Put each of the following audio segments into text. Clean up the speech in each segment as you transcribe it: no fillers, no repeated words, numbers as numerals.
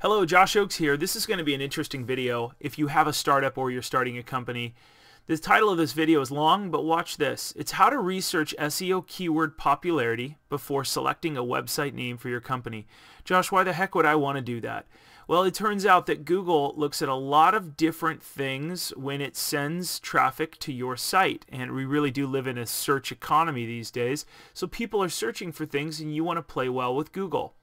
Hello, Josh Oakes here. This is going to be an interesting video if you have a startup or you're starting a company. The title of this video is long, but watch this. It's how to research SEO keyword popularity before selecting a website name for your company. Josh, why the heck would I want to do that? Well, it turns out that Google looks at a lot of different things when it sends traffic to your site, and we really do live in a search economy these days, so people are searching for things and you want to play well with Google.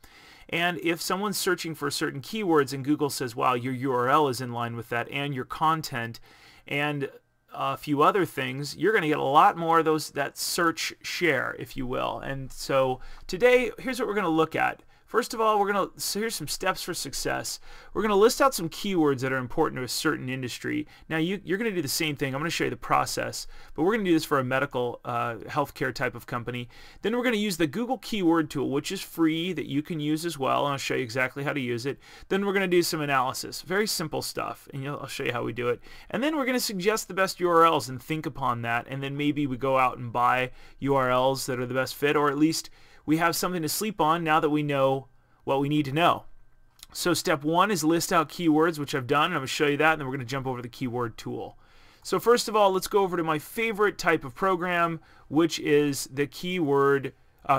And if someone's searching for certain keywords and Google says, wow, your URL is in line with that and your content and a few other things, you're going to get a lot more of that search share, if you will. And so today, here's what we're going to look at. First of all, here's some steps for success. We're going to list out some keywords that are important to a certain industry. Now, you're going to do the same thing. I'm going to show you the process, but we're going to do this for a medical healthcare type of company. Then we're going to use the Google Keyword Tool, which is free, that you can use as well, and I'll show you exactly how to use it. Then we're going to do some analysis. Very simple stuff, and I'll show you how we do it. And then we're going to suggest the best URLs and think upon that, and then maybe we go out and buy URLs that are the best fit, or at least we have something to sleep on now that we know what we need to know. So step one is list out keywords, which I've done, and I'm going to show you that, and then we're going to jump over to the keyword tool. So first of all, let's go over to my favorite type of program, which is the keyword,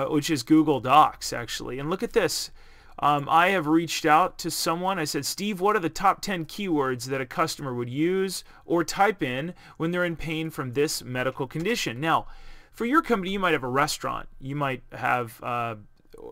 which is Google Docs, actually. And look at this. I have reached out to someone. I said, Steve, what are the top 10 keywords that a customer would use or type in when they're in pain from this medical condition? Now, for your company, you might have a restaurant. You might have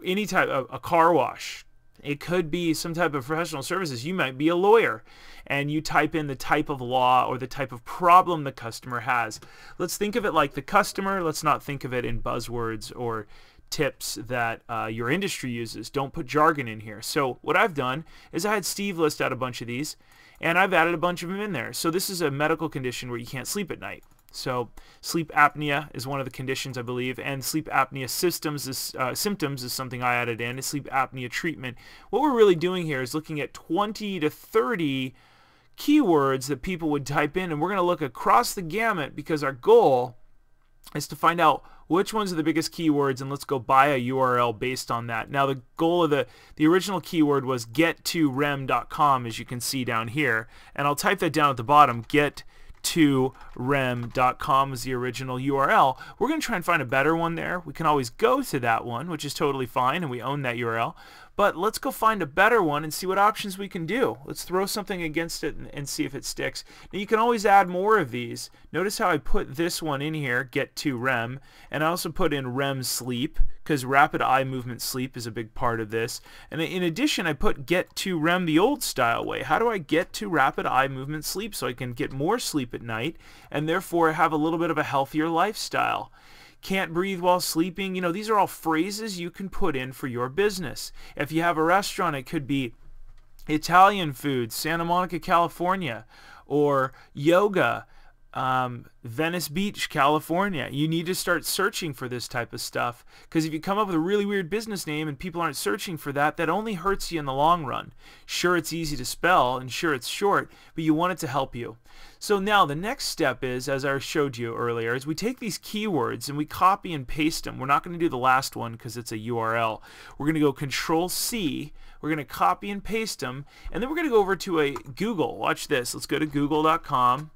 any type of a car wash. It could be some type of professional services. You might be a lawyer, and you type in the type of law or the type of problem the customer has. Let's think of it like the customer. Let's not think of it in buzzwords or tips that your industry uses. Don't put jargon in here. So what I've done is I had Steve list out a bunch of these, and I've added a bunch of them in there. So this is a medical condition where you can't sleep at night. So sleep apnea is one of the conditions, I believe, and sleep apnea symptoms is something I added in. Sleep apnea treatment. What we're really doing here is looking at 20 to 30 keywords that people would type in, and we're going to look across the gamut because our goal is to find out which ones are the biggest keywords, and let's go buy a URL based on that. Now, the goal of the original keyword was get2rem.com, as you can see down here, and I'll type that down at the bottom. Get2rem.com is the original URL. We're going to try and find a better one there. We can always go to that one, which is totally fine, and we own that URL. But let's go find a better one and see what options we can do. Let's throw something against it and see if it sticks. Now, you can always add more of these. Notice how I put this one in here, Get2Rem, and I also put in REM sleep, because rapid eye movement sleep is a big part of this. And in addition, I put Get2Rem the old style way. How do I get to rapid eye movement sleep so I can get more sleep at night and therefore have a little bit of a healthier lifestyle? Can't breathe while sleeping. You know, these are all phrases you can put in for your business. If you have a restaurant, it could be Italian food, Santa Monica, California, or yoga, Venice Beach, California. You need to start searching for this type of stuff, because if you come up with a really weird business name and people aren't searching for that, that only hurts you in the long run. Sure, it's easy to spell, and sure, it's short, but you want it to help you. So now the next step is, as I showed you earlier, is we take these keywords and we copy and paste them. We're not going to do the last one because it's a URL. We're going to go Control-C. We're going to copy and paste them, and then we're going to go over to a Google. Watch this. Let's go to google.com.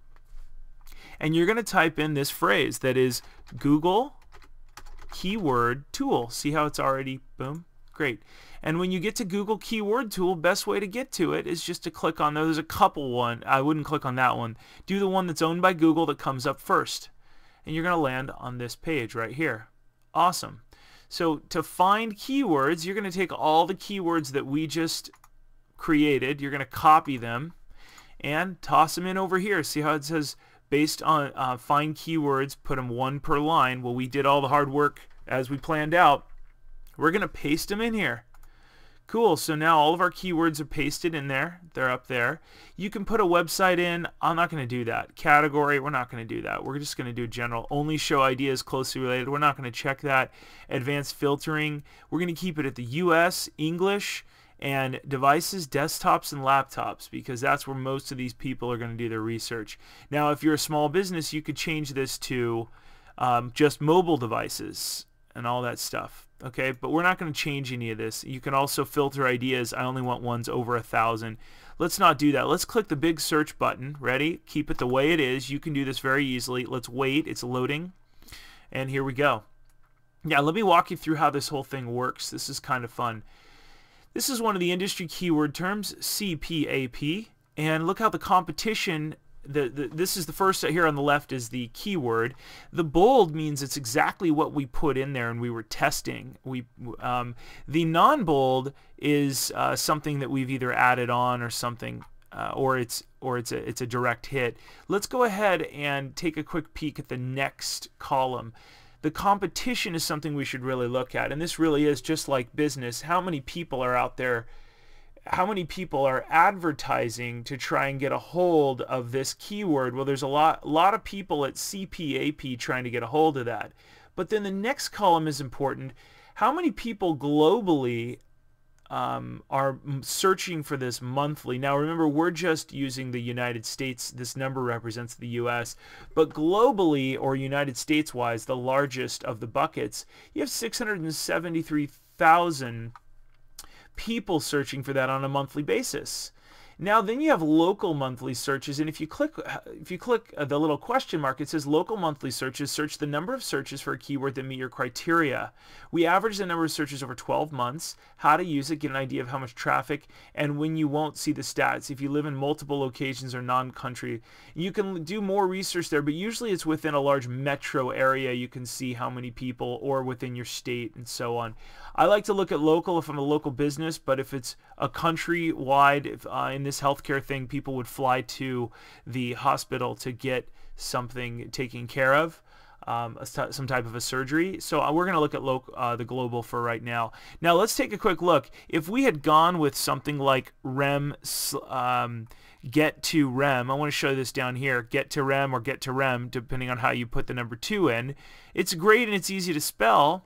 And you're going to type in this phrase that is Google Keyword Tool. See how it's already, boom, great. And when you get to Google Keyword Tool, best way to get to it is just to click on, there's a couple one, I wouldn't click on that one. Do the one that's owned by Google that comes up first. And you're going to land on this page right here. Awesome. So to find keywords, you're going to take all the keywords that we just created, you're going to copy them and toss them in over here. See how it says based on find keywords, put them one per line. Well, we did all the hard work as we planned out. We're going to paste them in here. Cool, so now all of our keywords are pasted in there. They're up there. You can put a website in. I'm not going to do that. Category, we're not going to do that. We're just going to do general. Only show ideas closely related. We're not going to check that. Advanced filtering. We're going to keep it at the US, English, and devices, desktops, and laptops, because that's where most of these people are going to do their research. Now, if you're a small business, you could change this to just mobile devices and all that stuff. Okay, but we're not going to change any of this. You can also filter ideas. I only want ones over 1,000. Let's not do that. Let's click the big search button. Ready? Keep it the way it is. You can do this very easily. Let's wait. It's loading. And here we go. Yeah, let me walk you through how this whole thing works. This is kind of fun. This is one of the industry keyword terms, CPAP. And look how the competition, this is the first here on the left is the keyword. The bold means it's exactly what we put in there and we were testing. The non-bold is something that we've either added on or something, or it's a direct hit. Let's go ahead and take a quick peek at the next column. The competition is something we should really look at, and this really is just like business. How many people are out there? How many people are advertising to try and get a hold of this keyword? Well, there's a lot of people at CPAP trying to get a hold of that. But then the next column is important. How many people globally are searching for this monthly? Now remember, we're just using the United States. This number represents the US, but globally, or United States wise, the largest of the buckets, you have 673,000 people searching for that on a monthly basis. Now then you have local monthly searches, and if you click the little question mark, it says local monthly searches. Search the number of searches for a keyword that meet your criteria. We average the number of searches over 12 months. How to use it, get an idea of how much traffic, and when you won't see the stats. If you live in multiple locations or non-country, you can do more research there, but usually it's within a large metro area. You can see how many people, or within your state, and so on. I like to look at local if I'm a local business, but if it's a country-wide, in this healthcare thing, people would fly to the hospital to get something taken care of, some type of a surgery. So we're going to look at the global for right now. Now let's take a quick look. If we had gone with something like REM, get to REM, I want to show this down here, get to REM or get to REM, depending on how you put the number 2 in. It's great and it's easy to spell,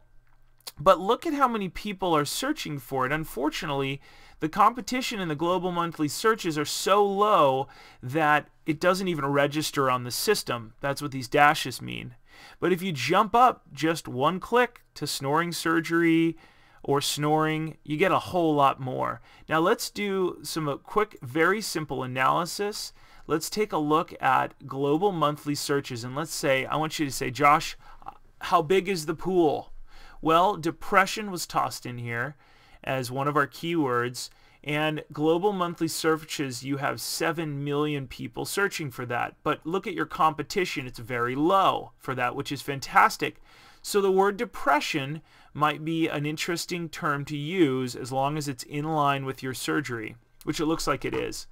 but look at how many people are searching for it. Unfortunately, the competition in the global monthly searches are so low that it doesn't even register on the system. That's what these dashes mean. But if you jump up just one click to snoring surgery or snoring, you get a whole lot more. Now let's do some quick, very simple analysis. Let's take a look at global monthly searches, and let's say, I want you to say, Josh, how big is the pool? Well, depression was tossed in here as one of our keywords, and global monthly searches, you have 7 million people searching for that. But look at your competition, it's very low for that, which is fantastic. So the word depression might be an interesting term to use as long as it's in line with your surgery, which it looks like it is.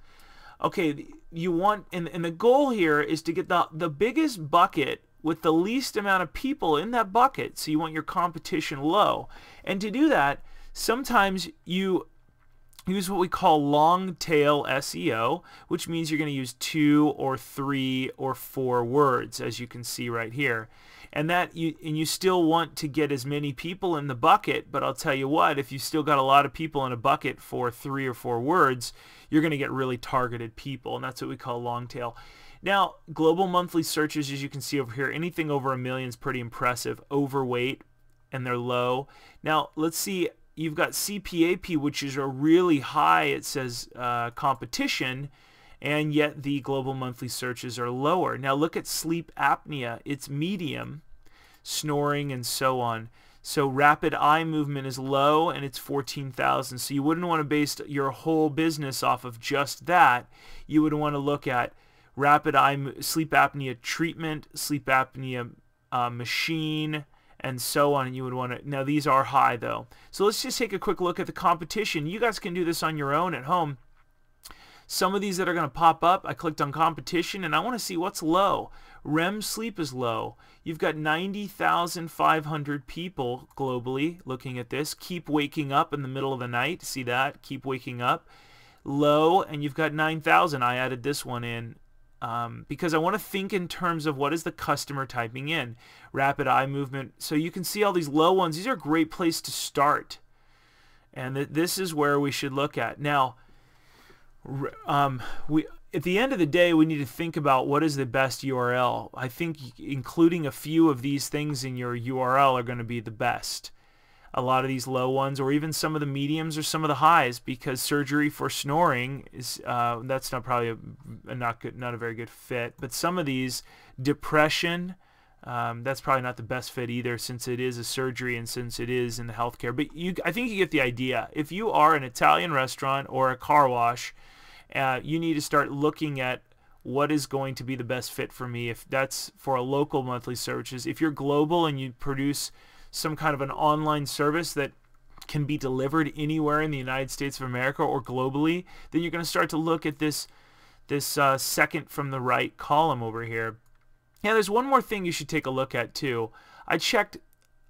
Okay, you want, and the goal here is to get the biggest bucket with the least amount of people in that bucket. So you want your competition low. And to do that, sometimes you use what we call long tail SEO, which means you're going to use 2 or 3 or 4 words, as you can see right here. And you still want to get as many people in the bucket, but I'll tell you what, if you still got a lot of people in a bucket for 3 or 4 words, you're going to get really targeted people, and that's what we call long tail. Now, global monthly searches, as you can see over here, anything over 1 million is pretty impressive. Overweight, and they're low. Now, let's see, you've got CPAP, which is a really high, it says, competition, and yet the global monthly searches are lower. Now, look at sleep apnea. It's medium, snoring, and so on. So rapid eye movement is low, and it's 14,000. So you wouldn't want to base your whole business off of just that. You would want to look at rapid eye sleep apnea treatment, sleep apnea machine, and so on. And you would want to, now these are high though. So let's just take a quick look at the competition. You guys can do this on your own at home. Some of these that are going to pop up, I clicked on competition and I want to see what's low. REM sleep is low. You've got 90,500 people globally looking at this. Keep waking up in the middle of the night. See that? Keep waking up. Low, and you've got 9,000. I added this one in because I want to think in terms of what is the customer typing in. Rapid eye movement. So you can see all these low ones. These are a great place to start. And this is where we should look at. Now, at the end of the day, we need to think about what is the best URL. I think including a few of these things in your URL are going to be the best. a lot of these low ones, or even some of the mediums or some of the highs, because surgery for snoring is that's not probably not a very good fit. But some of these, depression, that's probably not the best fit either, since it is a surgery and since it is in the healthcare. But I think you get the idea. If you are an Italian restaurant or a car wash, you need to start looking at what is going to be the best fit for me. If that's for a local monthly searches, if you're global and you produce some kind of an online service that can be delivered anywhere in the United States of America or globally, then you're going to start to look at this second from the right column over here. Yeah, there's one more thing you should take a look at too. I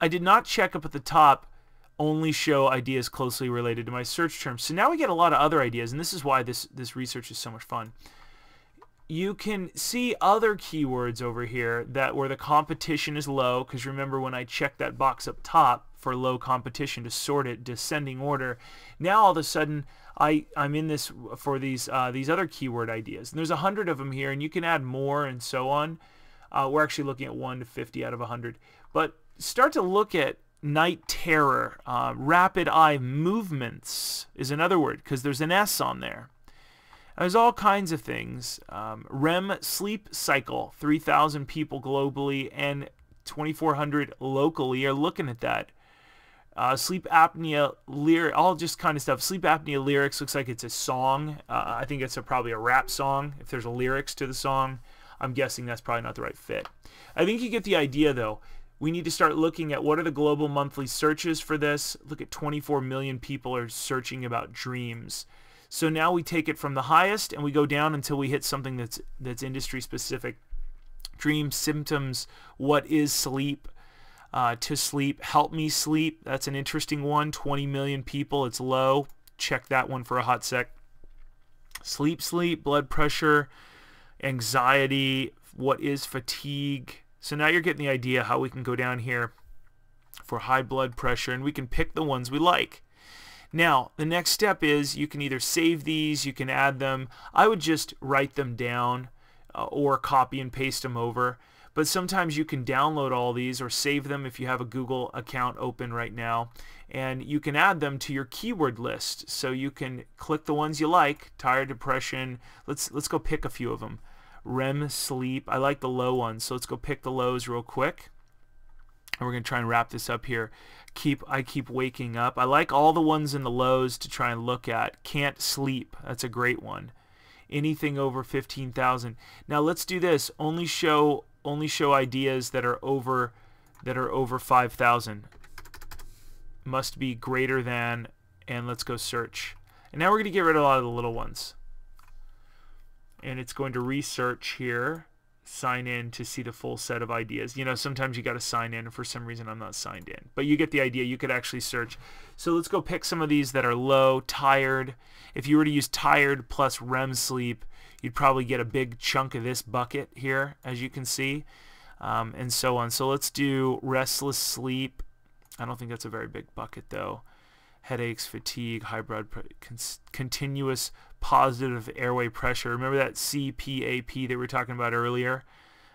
did not check up at the top, only show ideas closely related to my search terms. So now we get a lot of other ideas, and this is why this research is so much fun. You can see other keywords over here that where the competition is low, because remember when I checked that box up top for low competition to sort it descending order, now all of a sudden I'm in this for these other keyword ideas, and there's 100 of them here, and you can add more and so on. We're actually looking at 1 to 50 out of 100, but start to look at night terror. Rapid eye movements is another word, because there's an S on there. There's all kinds of things. REM sleep cycle, 3,000 people globally and 2,400 locally are looking at that. Sleep apnea all just kind of stuff. Sleep apnea lyrics looks like it's a song. I think it's probably a rap song. If there's a lyrics to the song, I'm guessing that's probably not the right fit. I think you get the idea though. We need to start looking at what are the global monthly searches for this. Look at 24 million people are searching about dreams. So now we take it from the highest and we go down until we hit something that's industry specific. Dream symptoms, what is sleep, to sleep, help me sleep. That's an interesting one. 20 million people, it's low. Check that one for a hot sec. Sleep, blood pressure, anxiety, what is fatigue. So now you're getting the idea how we can go down here for high blood pressure, and we can pick the ones we like. Now, the next step is you can either save these, you can add them. I would just write them down or copy and paste them over. But sometimes you can download all these or save them if you have a Google account open right now. And you can add them to your keyword list. So you can click the ones you like, tired, depression. Let's go pick a few of them. REM sleep. I like the low ones, so let's go pick the lows real quick. And we're going to try and wrap this up here. I keep waking up. I like all the ones in the lows to try and look at. Can't sleep. That's a great one. Anything over 15,000. Now let's do this. Only show ideas that are over 5,000. Must be greater than, and let's go search. And now we're going to get rid of a lot of the little ones. And it's going to research here. Sign in to see the full set of ideas. You know, sometimes you got to sign in, and for some reason I'm not signed in. But you get the idea. You could actually search. So let's go pick some of these that are low. Tired. If you were to use tired plus REM sleep, you'd probably get a big chunk of this bucket here, as you can see, and so on. So let's do restless sleep. I don't think that's a very big bucket though. Headaches, fatigue, high blood pressure, continuous positive airway pressure. Remember that CPAP that we were talking about earlier?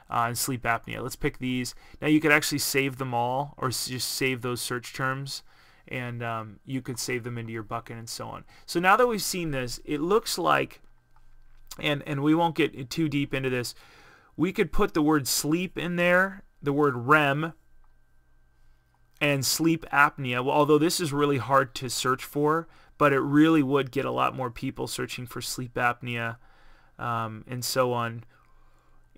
And sleep apnea. Let's pick these. Now you could actually save them all, or just save those search terms, and you could save them into your bucket and so on. So now that we've seen this, it looks like, and we won't get too deep into this, we could put the word sleep in there, the word REM, and sleep apnea. Well, although this is really hard to search for, but it really would get a lot more people searching for sleep apnea, and so on.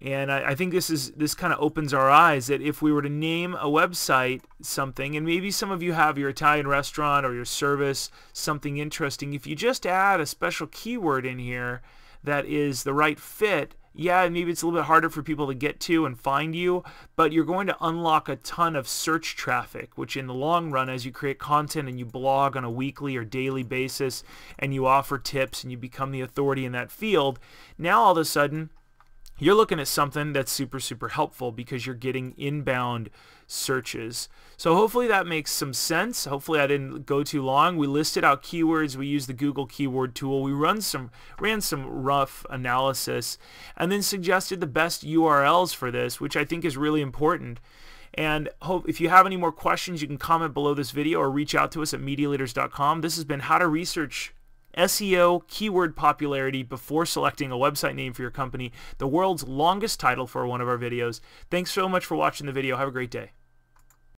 And I think this kind of opens our eyes that if we were to name a website something, and maybe some of you have your Italian restaurant or your service, something interesting, if you just add a special keyword in here that is the right fit, yeah, maybe it's a little bit harder for people to get to and find you, but you're going to unlock a ton of search traffic, which in the long run, as you create content and you blog on a weekly or daily basis and you offer tips and you become the authority in that field, now all of a sudden you're looking at something that's super, super helpful because you're getting inbound searches. So hopefully that makes some sense. Hopefully I didn't go too long. We listed out keywords. We used the Google keyword tool. We ran some rough analysis and then suggested the best URLs for this, which I think is really important. And hope if you have any more questions, you can comment below this video or reach out to us at MediaLeaders.com. This has been how to research SEO keyword popularity before selecting a website name for your company, the world's longest title for one of our videos. Thanks so much for watching the video. Have a great day.